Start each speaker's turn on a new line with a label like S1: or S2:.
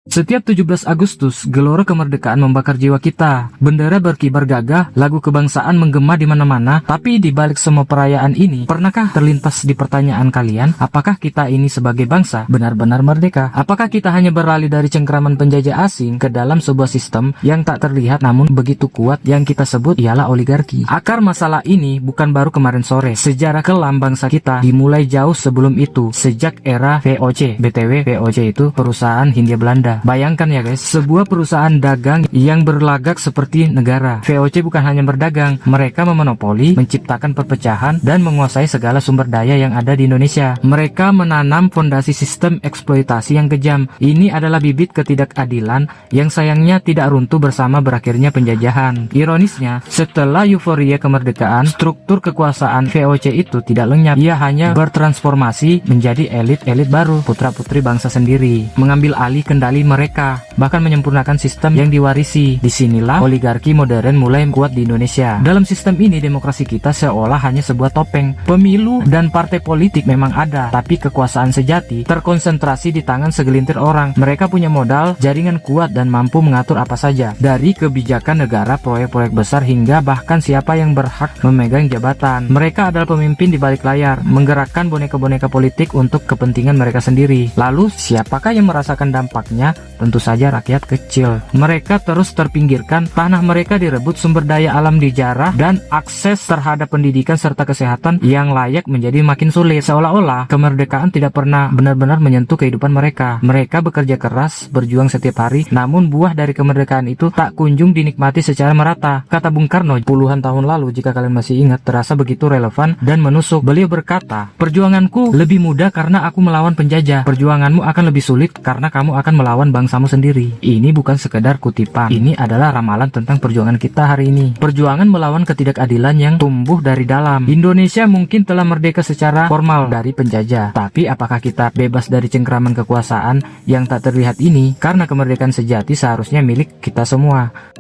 S1: Setiap 17 Agustus, gelora kemerdekaan membakar jiwa kita. Bendera berkibar gagah, lagu kebangsaan menggema di mana-mana. Tapi di balik semua perayaan ini, pernahkah terlintas di pertanyaan kalian, apakah kita ini sebagai bangsa benar-benar merdeka? Apakah kita hanya beralih dari cengkraman penjajah asing ke dalam sebuah sistem yang tak terlihat namun begitu kuat yang kita sebut ialah oligarki? Akar masalah ini bukan baru kemarin sore. Sejarah kelam bangsa kita dimulai jauh sebelum itu, sejak era VOC. BTW, VOC itu perusahaan Hindia Belanda. Bayangkan ya guys, sebuah perusahaan dagang yang berlagak seperti negara. VOC bukan hanya berdagang, mereka memonopoli, menciptakan perpecahan, dan menguasai segala sumber daya yang ada di Indonesia. Mereka menanam fondasi sistem eksploitasi yang kejam. Ini adalah bibit ketidakadilan yang sayangnya tidak runtuh bersama berakhirnya penjajahan. Ironisnya, setelah euforia kemerdekaan, struktur kekuasaan VOC itu tidak lenyap. Ia hanya bertransformasi menjadi elit-elit baru, putra-putri bangsa sendiri, mengambil alih kendali mereka, bahkan menyempurnakan sistem yang diwarisi. Disinilah oligarki modern mulai kuat di Indonesia. Dalam sistem ini, demokrasi kita seolah hanya sebuah topeng. Pemilu dan partai politik memang ada, tapi kekuasaan sejati terkonsentrasi di tangan segelintir orang. Mereka punya modal, jaringan kuat, dan mampu mengatur apa saja, dari kebijakan negara, proyek-proyek besar, hingga bahkan siapa yang berhak memegang jabatan. Mereka adalah pemimpin di balik layar, menggerakkan boneka-boneka politik untuk kepentingan mereka sendiri. Lalu, siapakah yang merasakan dampaknya? Tentu saja rakyat kecil. Mereka terus terpinggirkan, tanah mereka direbut, sumber daya alam dijarah, dan akses terhadap pendidikan serta kesehatan yang layak menjadi makin sulit. Seolah-olah kemerdekaan tidak pernah benar-benar menyentuh kehidupan mereka. Mereka bekerja keras, berjuang setiap hari, namun buah dari kemerdekaan itu tak kunjung dinikmati secara merata. Kata Bung Karno puluhan tahun lalu, jika kalian masih ingat, terasa begitu relevan dan menusuk. Beliau berkata, "Perjuanganku lebih mudah karena aku melawan penjajah. Perjuanganmu akan lebih sulit karena kamu akan melawan bangsamu sendiri." Ini bukan sekedar kutipan, ini adalah ramalan tentang perjuangan kita hari ini. Perjuangan melawan ketidakadilan yang tumbuh dari dalam. Indonesia mungkin telah merdeka secara formal dari penjajah, tapi apakah kita bebas dari cengkraman kekuasaan yang tak terlihat ini? Karena kemerdekaan sejati seharusnya milik kita semua.